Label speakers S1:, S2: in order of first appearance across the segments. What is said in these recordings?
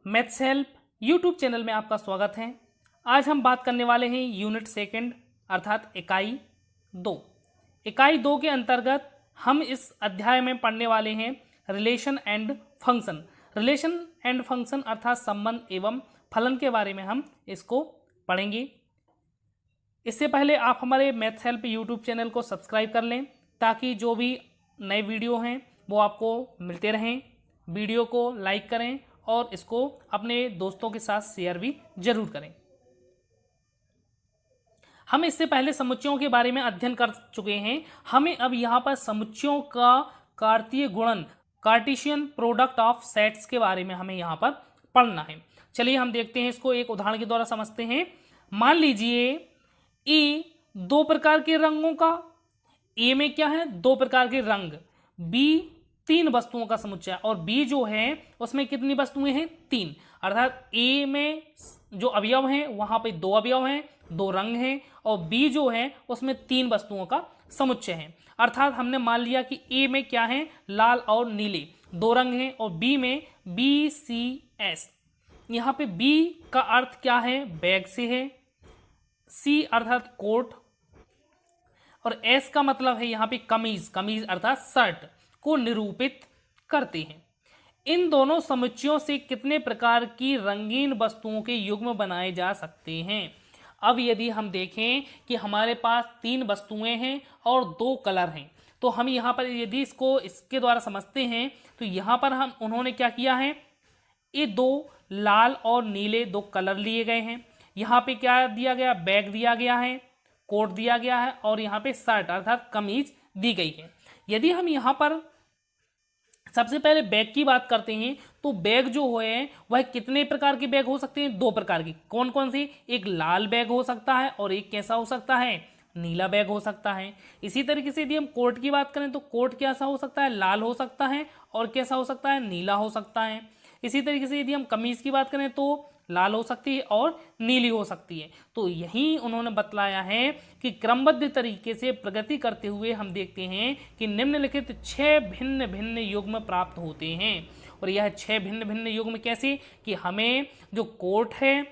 S1: Maths help YouTube channel में आपका स्वागत है। आज हम बात करने वाले हैं यूनिट सेकंड अर्थात इकाई 2। इकाई 2 के अंतर्गत हम इस अध्याय में पढ़ने वाले हैं relation and function. Relation and function अर्थात संबंध एवं फलन के बारे में हम इसको पढ़ेंगे। इससे पहले आप हमारे मैथ्स हेल्प यूट्यूब चैनल को सब्सक्राइब कर लें ताकि जो भी नए वीडियो हैं वो आपको मिलते रहें। वीडियो को लाइक करें और इसको अपने दोस्तों के साथ शेयर भी जरूर करें। हम इससे पहले समुच्चयों के बारे में अध्ययन कर चुके हैं। हमें अब यहाँ पर समुच्चयों का कार्तीय गुणन कार्टेशियन प्रोडक्ट ऑफ सेट्स के बारे में हमें यहाँ पर पढ़ना है। चलिए हम देखते हैं, इसको एक उदाहरण के द्वारा समझते हैं। मान लीजिए ए दो प्रकार के रंगों का, ए में क्या है दो प्रकार के रंग, बी तीन वस्तुओं का समुच्चय और बी जो है उसमें कितनी वस्तुएं हैं तीन। अर्थात ए में जो अवयव हैं वहां पे दो अवयव हैं, दो रंग हैं और बी जो है उसमें तीन वस्तुओं का समुच्चय है। अर्थात हमने मान लिया कि ए में क्या है लाल और नीले दो रंग हैं और बी में बी सी एस। यहाँ पे बी का अर्थ क्या है बैग से है, सी अर्थात कोट और एस का मतलब है यहाँ पे कमीज, कमीज अर्थात शर्ट को निरूपित करते हैं। इन दोनों समुच्चयों से कितने प्रकार की रंगीन वस्तुओं के युग्म बनाए जा सकते हैं। अब यदि हम देखें कि हमारे पास तीन वस्तुएं हैं और दो कलर हैं तो हम यहाँ पर यदि इसको इसके द्वारा समझते हैं तो यहाँ पर हम उन्होंने क्या किया है, ये दो लाल और नीले दो कलर लिए गए हैं। यहाँ पे क्या दिया गया बैग दिया गया है, कोट दिया गया है और यहाँ पे शर्ट अर्थात कमीज दी गई है। यदि हम यहाँ पर सबसे पहले बैग की बात करते हैं तो बैग जो है वह कितने प्रकार के बैग हो सकते हैं, दो प्रकार के। कौन कौन से, एक लाल बैग हो सकता है और एक कैसा हो सकता है नीला बैग हो सकता है। इसी तरीके से यदि हम कोट की बात करें तो कोट कैसा हो सकता है लाल हो सकता है और कैसा हो सकता है नीला हो सकता है। इसी तरीके से यदि हम कमीज की बात करें तो लाल हो सकती है और नीली हो सकती है। तो यही उन्होंने बतलाया है कि क्रमबद्ध तरीके से प्रगति करते हुए हम देखते हैं कि निम्नलिखित 6 भिन्न भिन्न युग्म प्राप्त होते हैं। और यह 6 भिन्न भिन्न युग्म कैसे कि हमें जो कोट है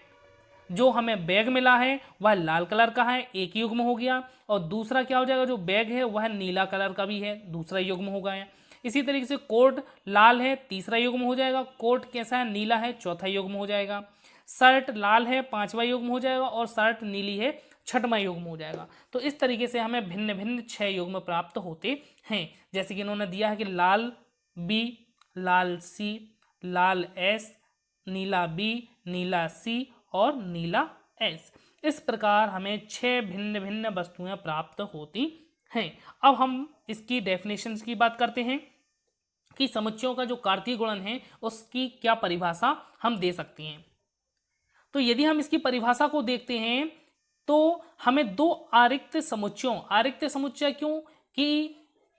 S1: जो हमें बैग मिला है वह लाल कलर का है, एक युग्म हो गया, और दूसरा क्या हो जाएगा जो बैग है वह नीला कलर का भी है, दूसरा युग्म हो गया। इसी तरीके से कोट लाल है, तीसरा युग्म हो जाएगा, कोट कैसा है नीला है, चौथा युग्म हो जाएगा, शर्ट लाल है, पांचवा युग्म हो जाएगा और शर्ट नीली है, छठवां युग्म हो जाएगा। तो इस तरीके से हमें भिन्न भिन्न 6 युग्म प्राप्त होते हैं। जैसे कि इन्होंने दिया है कि लाल बी, लाल सी, लाल एस, नीला बी, नीला सी और नीला एस। इस प्रकार हमें 6 भिन्न भिन्न वस्तुएं प्राप्त होती हैं। अब हम इसकी डेफिनेशंस की बात करते हैं कि समुच्चयों का जो कार्तीय गुणन है उसकी क्या परिभाषा हम दे सकते हैं। तो यदि हम इसकी परिभाषा को देखते हैं तो हमें दो आरिक्त समुच्चयों, आरिक्त समुच्चय क्यों कि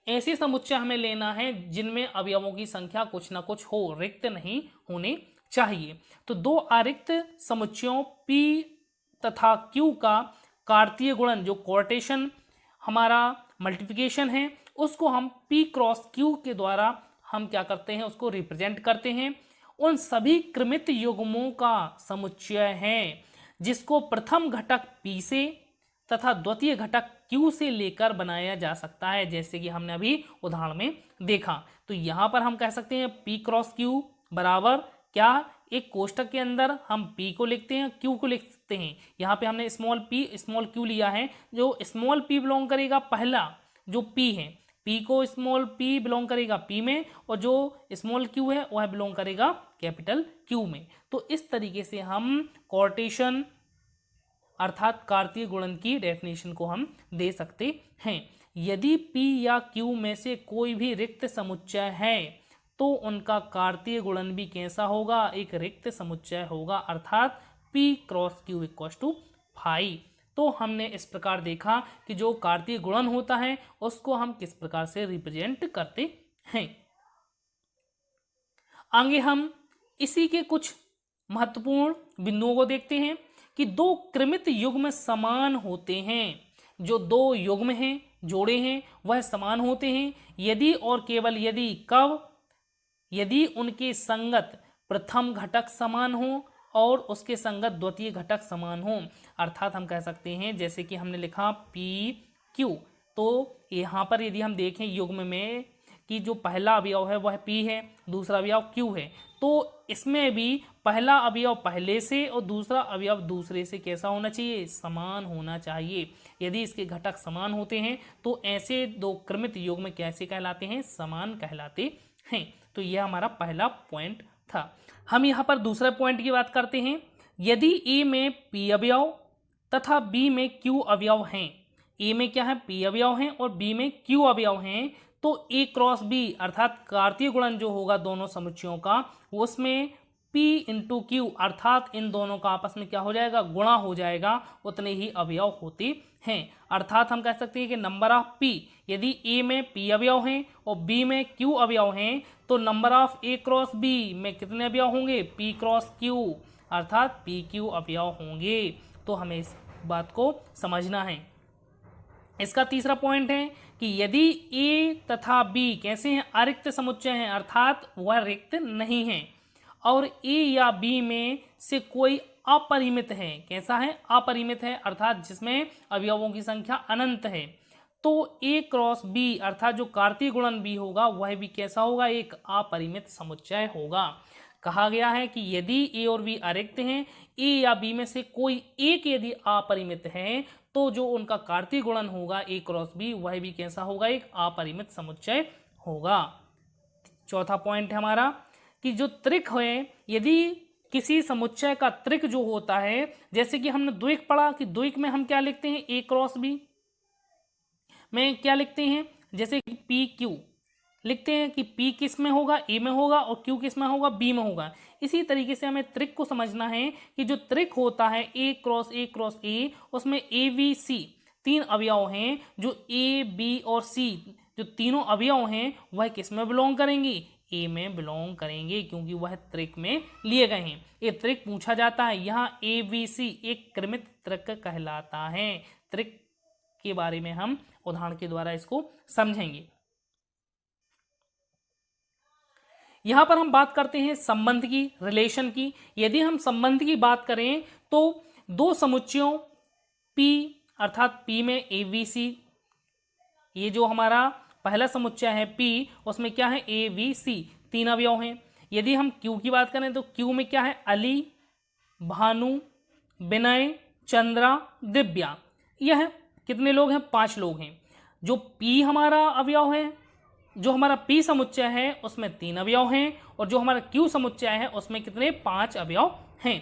S1: ऐसे समुच्चय हमें लेना है जिनमें अवयवों की संख्या कुछ ना कुछ हो, रिक्त नहीं होने चाहिए। तो दो आरिक्त समुच्चयों P तथा Q का कार्तीय गुणन जो कोर्टेशन हमारा मल्टीप्लिकेशन है उसको हम P क्रॉस Q के द्वारा हम क्या करते हैं उसको रिप्रेजेंट करते हैं। उन सभी क्रमित युग्मों का समुच्चय है जिसको प्रथम घटक P से तथा द्वितीय घटक Q से लेकर बनाया जा सकता है, जैसे कि हमने अभी उदाहरण में देखा। तो यहाँ पर हम कह सकते हैं P क्रॉस Q बराबर क्या, एक कोष्टक के अंदर हम P को लिखते हैं Q को लिखते हैं। यहाँ पे हमने स्मॉल p स्मॉल q लिया है। जो स्मॉल p बिलोंग करेगा पहला जो P है, P को स्मॉल p बिलोंग करेगा P में और जो स्मॉल q है वह बिलोंग करेगा कैपिटल Q में। तो इस तरीके से हम कोर्टेशन अर्थात कार्तीय गुणन की डेफिनेशन को हम दे सकते हैं। यदि P या Q में से कोई भी रिक्त समुच्चय है तो उनका कार्तीय गुणन भी कैसा होगा, एक रिक्त समुच्चय होगा अर्थात P cross Q equal to 5। तो हमने इस प्रकार देखा कि जो कार्तीय गुणन होता है उसको हम किस प्रकार से रिप्रेजेंट करते हैं। आगे हम इसी के कुछ महत्वपूर्ण बिंदुओं को देखते हैं कि दो क्रमित युग्म समान होते हैं। जो दो युग्म हैं जोड़े हैं वह समान होते हैं यदि और केवल यदि, कब, यदि उनके संगत प्रथम घटक समान हो और उसके संगत द्वितीय घटक समान हो। अर्थात हम कह सकते हैं जैसे कि हमने लिखा पी क्यू, तो यहाँ पर यदि हम देखें युग्म में कि जो पहला अवयव है वह पी है, दूसरा अवयव क्यू है, तो इसमें भी पहला अवयव पहले से और दूसरा अवयव दूसरे से कैसा होना चाहिए, समान होना चाहिए। यदि इसके घटक समान होते हैं तो ऐसे दो क्रमित युग्म कैसे कहलाते हैं, समान कहलाते हैं। तो यह हमारा पहला पॉइंट था। हम यहाँ पर दूसरे पॉइंट की बात करते हैं। यदि ए में पी अवयव तथा बी में क्यू अवयव हैं, ए में क्या है, पी अवयव हैं और बी में क्यू अवयव हैं, तो ए क्रॉस बी अर्थात कार्तीय गुणन जो होगा दोनों समुच्चयों का, उसमें P इंटू क्यू अर्थात इन दोनों का आपस में क्या हो जाएगा, गुणा हो जाएगा, उतने ही अवयव होते हैं। अर्थात हम कह सकते हैं कि नंबर ऑफ P, यदि A में P अवयव हैं और B में Q अवयव हैं, तो number of A cross B में कितने अवयव होंगे, P क्रॉस Q अर्थात PQ अवयव होंगे। तो हमें इस बात को समझना है। इसका तीसरा पॉइंट है कि यदि A तथा B कैसे हैं, अरिक्त समुच्चय हैं अर्थात वह रिक्त नहीं है, और A या B में से कोई अपरिमित है, कैसा है, अपरिमित है अर्थात जिसमें अवयवों की संख्या अनंत है, तो A क्रॉस B अर्थात जो कार्तीय गुणन B होगा वह भी कैसा होगा, एक अपरिमित समुच्चय होगा। कहा गया है कि यदि A और B अरिक्त हैं, A या B में से कोई एक यदि अपरिमित है, तो जो उनका कार्तीय गुणन होगा A क्रॉस B वह भी कैसा होगा, एक अपरिमित समुच्चय होगा। चौथा पॉइंट है हमारा कि जो त्रिक है, यदि किसी समुच्चय का त्रिक जो होता है, जैसे कि हमने द्विक पढ़ा कि द्विक में हम क्या लिखते हैं, A क्रॉस B में क्या लिखते हैं, जैसे कि पी क्यू लिखते हैं कि P किस में होगा, A में होगा, और Q किस में होगा, B में होगा। इसी तरीके से हमें त्रिक को समझना है कि जो त्रिक होता है A क्रॉस A, उसमें A B C तीन अवयव हैं, जो A B और C जो तीनों अवयव हैं वह किस में बिलोंग करेंगे, A में बिलोंग करेंगे, क्योंकि वह त्रिक में लिए गए हैं। ये त्रिक पूछा जाता है, यहाँ ABC एक क्रमित त्रिक कहलाता है। त्रिक के बारे में हम उदाहरण के द्वारा इसको समझेंगे। यहां पर हम बात करते हैं संबंध की, रिलेशन की। यदि हम संबंध की बात करें तो दो समुच्चयों P अर्थात P में ABC, ये जो हमारा पहला समुच्चय है P, उसमें क्या है, ABC तीन अवयव हैं। यदि हम Q की बात करें तो Q में क्या है, अली, भानु, विनय, चंद्रा, दिव्या। यह कितने लोग हैं, 5 लोग हैं। जो P हमारा अवयव है, जो हमारा P समुच्चय है उसमें 3 अवयव हैं, और जो हमारा Q समुच्चय है उसमें कितने, 5 अवयव हैं।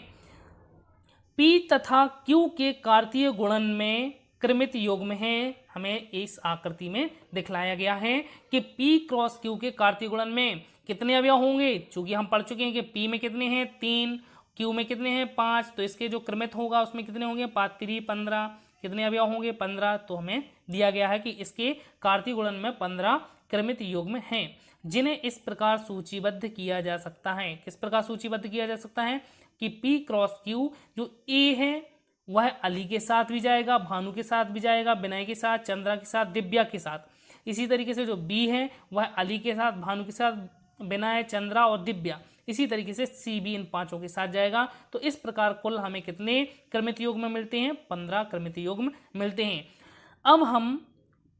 S1: P तथा Q के कार्तीय गुणन में क्रमित युग्म हैं, हमें इस आकृति में दिखलाया गया है कि P क्रॉस Q के कार्तीय गुणन में कितने अवयव होंगे। चूंकि हम पढ़ चुके हैं कि P में कितने हैं, 3, Q में कितने हैं, 5, तो इसके जो क्रमित होगा उसमें कितने होंगे, 5 3 15, कितने अवयव होंगे, 15। तो हमें दिया गया है कि इसके कार्तीय गुणन में 15 क्रमित युग्म हैं, जिन्हें इस प्रकार सूचीबद्ध किया जा सकता है। किस प्रकार सूचीबद्ध किया जा सकता है कि P क्रॉस Q जो A है वह अली के साथ भी जाएगा, भानु के साथ भी जाएगा, विनय के साथ, चंद्रा के साथ, दिव्या के साथ। इसी तरीके से जो B है वह अली के साथ, भानु के साथ, विनय, चंद्रा और दिव्या, इसी तरीके से C भी इन 5 के साथ जाएगा। तो इस प्रकार कुल हमें कितने क्रमित युग्म मिलते हैं, 15 क्रमित युग्म मिलते हैं। अब हम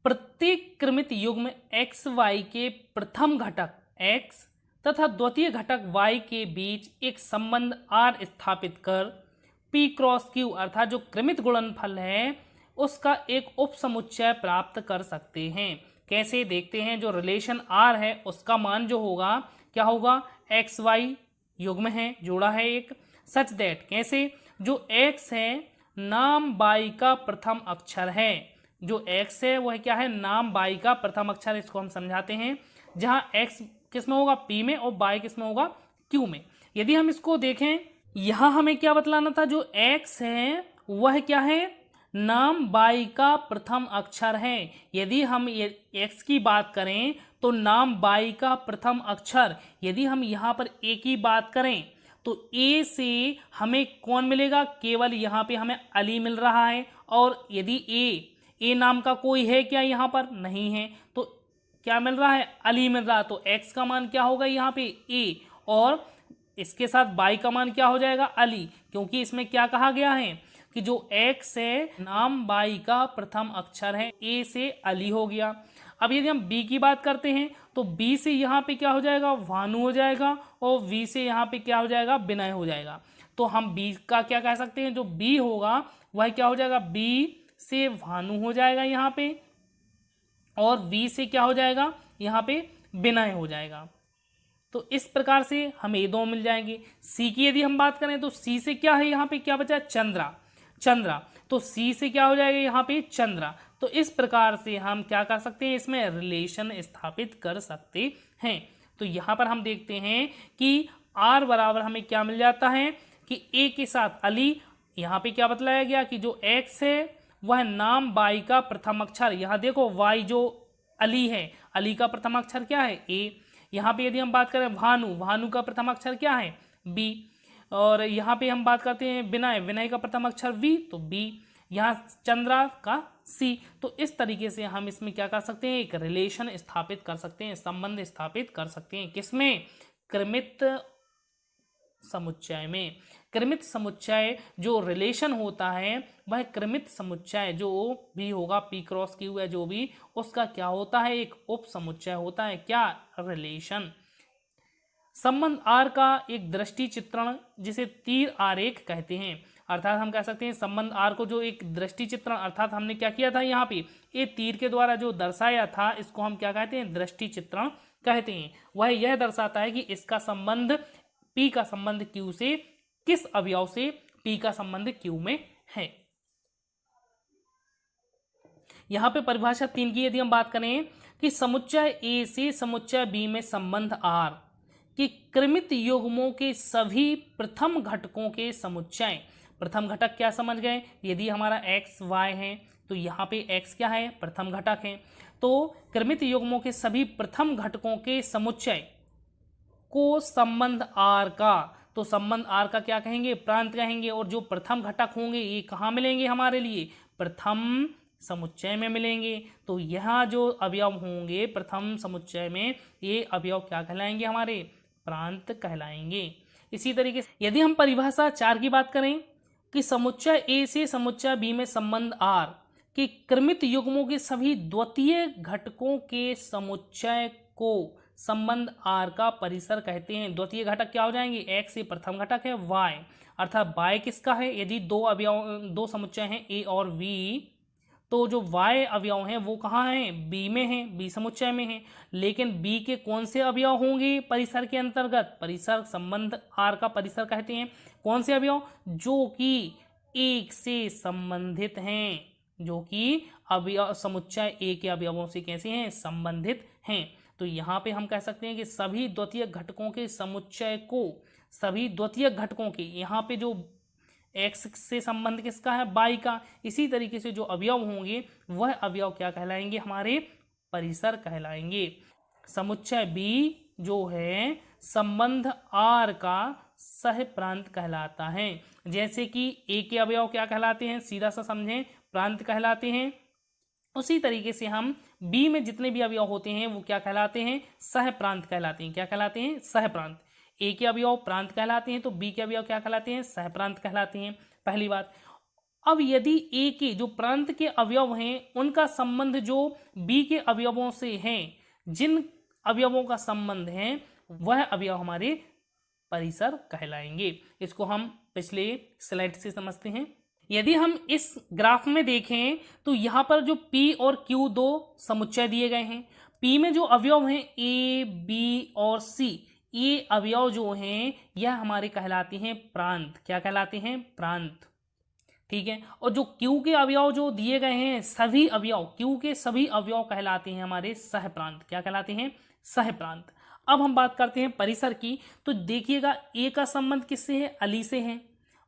S1: प्रत्येक क्रमित युग्म x y के प्रथम घटक x तथा द्वितीय घटक y के बीच एक संबंध R स्थापित कर P क्रॉस Q अर्थात जो क्रमित गुणनफल है उसका एक उप समुच्चय प्राप्त कर सकते हैं। कैसे, देखते हैं। जो रिलेशन R है उसका मान जो होगा क्या होगा, एक्स वाई युग्म है, जोड़ा है एक, सच दैट, कैसे, जो x है नाम y का प्रथम अक्षर है। जो x है वह क्या है, नाम y का प्रथम अक्षर। इसको हम समझाते हैं, जहां x किस में होगा, P में, और y किस में होगा, Q में। यदि हम इसको देखें, यहां हमें क्या बतलाना था, जो x है वह क्या है, नाम y का प्रथम अक्षर है। यदि हम x की बात करें तो नाम y का प्रथम अक्षर, यदि हम यहाँ पर a की बात करें तो a से हमें कौन मिलेगा, केवल यहाँ पे हमें अली मिल रहा है। और यदि a नाम का कोई है क्या, यहाँ पर नहीं है, तो क्या मिल रहा है, अली मिल रहा है। तो x का मान क्या होगा यहाँ पे a, और इसके साथ बाई का मान क्या हो जाएगा, अली, क्योंकि इसमें क्या कहा गया है कि जो एक्स है नाम बाई का प्रथम अक्षर है, ए से अली हो गया। अब यदि हम बी की बात करते हैं तो बी से यहाँ पे क्या हो जाएगा, भानु हो जाएगा, और वी से यहाँ पे क्या हो जाएगा, विनय हो जाएगा। तो हम बी का क्या कह सकते हैं, जो बी होगा वह क्या हो जाएगा, बी से भानु हो जाएगा यहाँ पे, और वी से क्या हो जाएगा, यहाँ पे विनय हो जाएगा। तो इस प्रकार से हमें ये दो मिल जाएंगे। सी की यदि हम बात करें तो सी से क्या है, यहाँ पे क्या बचा, चंद्रा, चंद्रा, तो सी से क्या हो जाएगा यहाँ पे, चंद्रा। तो इस प्रकार से हम क्या कर सकते हैं, इसमें रिलेशन स्थापित कर सकते हैं। तो यहाँ पर हम देखते हैं कि आर बराबर हमें क्या मिल जाता है कि ए के साथ अली, यहाँ पे क्या बतलाया गया कि जो एक्स है वह नाम बाई का प्रथम अक्षर, यहाँ देखो वाई जो अली है, अली का प्रथम अक्षर क्या है, ए। यहाँ पे यदि हम बात करें भानु, भानु का प्रथम अक्षर क्या है, बी। और यहाँ पे हम बात करते हैं विनय, विनय का प्रथम अक्षर वी, तो बी। यहाँ चंद्रा का सी। तो इस तरीके से हम इसमें क्या कर सकते हैं, एक रिलेशन स्थापित कर सकते हैं, संबंध स्थापित कर सकते हैं। किसमें, क्रमित समुच्चय में। क्रमित समुच्चय जो रिलेशन होता है वह क्रमित समुच्चय जो भी होगा, पी क्रॉस क्यू है जो भी, उसका क्या होता है, एक उप समुच्चय होता है, क्या, रिलेशन। संबंध आर का एक दृष्टि चित्रण जिसे तीर आरेख कहते हैं, अर्थात हम कह सकते हैं संबंध आर को जो एक दृष्टि चित्रण, अर्थात हमने क्या किया था यहाँ पे, ये तीर के द्वारा जो दर्शाया था इसको हम क्या कहते हैं, दृष्टि चित्रण कहते हैं। वह यह दर्शाता है कि इसका संबंध पी का संबंध क्यू से किस अवयव से पी का संबंध क्यू में है। यहां पे परिभाषा 3 की यदि हम बात करें कि समुच्चय ए से समुच्चय बी में संबंध आर कि क्रमित युग्मों के सभी प्रथम घटकों के समुच्चय, प्रथम घटक क्या समझ गए, यदि हमारा एक्स वाई है तो यहाँ पे एक्स क्या है, प्रथम घटक है। तो क्रमित युग्मों के सभी प्रथम घटकों के समुच्चय को संबंध आर का, तो संबंध आर का क्या कहेंगे, प्रांत कहेंगे। और जो प्रथम घटक होंगे ये कहाँ मिलेंगे हमारे लिए, प्रथम समुच्चय में मिलेंगे। तो यहाँ जो अवयव होंगे प्रथम समुच्चय में, ये अवयव क्या कहलाएंगे, हमारे प्रांत कहलाएंगे। इसी तरीके से यदि हम परिभाषा 4 की बात करें कि समुच्चय ए से समुच्चय बी में संबंध आर कि क्रमित युग्मों के सभी द्वितीय घटकों के समुच्चय को संबंध आर का परिसर कहते हैं। द्वितीय घटक क्या हो जाएंगे, एक्स से प्रथम घटक है वाई, अर्थात वाई किसका है, यदि दो समुच्चय हैं ए और वी, तो जो वाई अवयव हैं वो कहाँ हैं, बी में हैं, बी समुच्चय में हैं। लेकिन बी के कौन से अवयव होंगे परिसर के अंतर्गत, परिसर संबंध आर का परिसर कहते हैं। कौन से अवयव, जो कि एक से संबंधित हैं, जो कि अवयव समुच्चय ए के अवयवों से कैसे हैं, संबंधित हैं। तो यहाँ पे हम कह सकते हैं कि सभी द्वितीय घटकों के समुच्चय को, सभी द्वितीय घटकों के, यहाँ पे जो एक्स से संबंध किसका है, बाई का, इसी तरीके से जो अवयव होंगे वह अवयव क्या कहलाएंगे, हमारे परिसर कहलाएंगे। समुच्चय बी जो है संबंध आर का सह प्रांत कहलाता है। जैसे कि ए के अवयव क्या कहलाते हैं, सीधा सा समझें, प्रांत कहलाते हैं। उसी तरीके से हम बी में जितने भी अवयव होते हैं वो क्या कहलाते हैं, सह प्रांत कहलाते हैं। क्या कहलाते हैं, सह प्रांत। ए के अवयव प्रांत कहलाते हैं तो बी के अवयव क्या कहलाते हैं, सह प्रांत कहलाते हैं, पहली बात। अब यदि ए के जो प्रांत के अवयव हैं उनका संबंध जो बी के अवयवों से हैं, जिन अवयवों का संबंध है वह अवयव हमारे परिसर कहलाएंगे। इसको हम पिछले स्लाइड से समझते हैं। यदि हम इस ग्राफ में देखें तो यहाँ पर जो P और Q दो समुच्चय दिए गए हैं। P में जो अवयव हैं A, B और C, ये अवयव जो हैं यह हमारे कहलाते हैं प्रांत। क्या कहलाते हैं, प्रांत, ठीक है। और जो Q के अवयव जो दिए गए हैं, सभी अवयव, Q के सभी अवयव कहलाते हैं हमारे सह प्रांत। क्या कहलाते हैं, सह प्रांत। अब हम बात करते हैं परिसर की। तो देखिएगा A का संबंध किससे है, अली से है।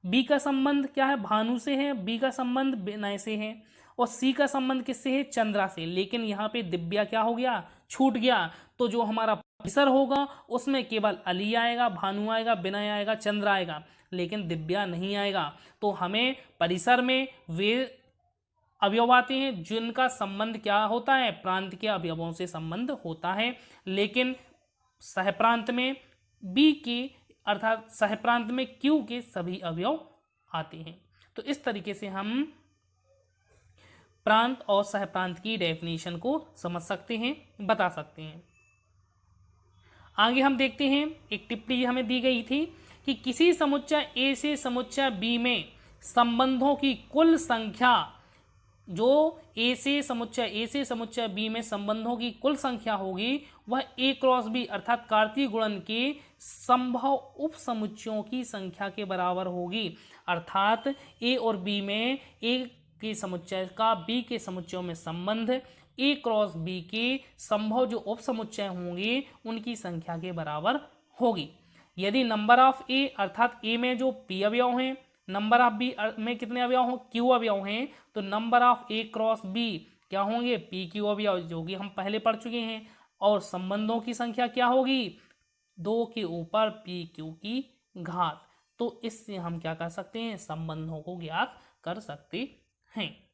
S1: बी का संबंध क्या है, भानु से है। बी का संबंध विनय से है। और सी का संबंध किससे है, चंद्रा से। लेकिन यहाँ पे दिव्या क्या हो गया, छूट गया। तो जो हमारा परिसर होगा उसमें केवल अली आएगा, भानु आएगा, विनय आएगा, चंद्रा आएगा, लेकिन दिव्या नहीं आएगा। तो हमें परिसर में वे अवयव आते हैं जिनका संबंध क्या होता है, प्रांत के अवयवों से संबंध होता है। लेकिन सह प्रांत में बी के अर्थात सहप्रांत में Q के सभी अवयव आते हैं। तो इस तरीके से हम प्रांत और सहप्रांत की डेफिनेशन को समझ सकते हैं, बता सकते हैं। आगे हम देखते हैं, एक टिप्पणी हमें दी गई थी कि किसी समुच्चय ए से समुच्चय बी में संबंधों की कुल संख्या, जो ए से समुच्चय बी में संबंधों की कुल संख्या होगी वह ए क्रॉस बी अर्थात कार्तीय गुणन के संभव उप समुच्चयों की संख्या के बराबर होगी। अर्थात ए और बी में ए के समुच्चय का बी के समुच्चयों में संबंध ए क्रॉस बी के संभव जो उप समुच्चय होंगे उनकी संख्या के बराबर होगी। यदि नंबर ऑफ ए अर्थात ए में जो पी अवयव हैं, नंबर ऑफ बी में कितने अवयव हो, क्यू अवयव हैं, तो number of A cross B क्या होंगे, पी क्यू अवयव, जो कि हम पहले पढ़ चुके हैं। और संबंधों की संख्या क्या होगी, 2 के ऊपर पी क्यू की घात। तो इससे हम क्या कर सकते हैं, संबंधों को ज्ञात कर सकते हैं।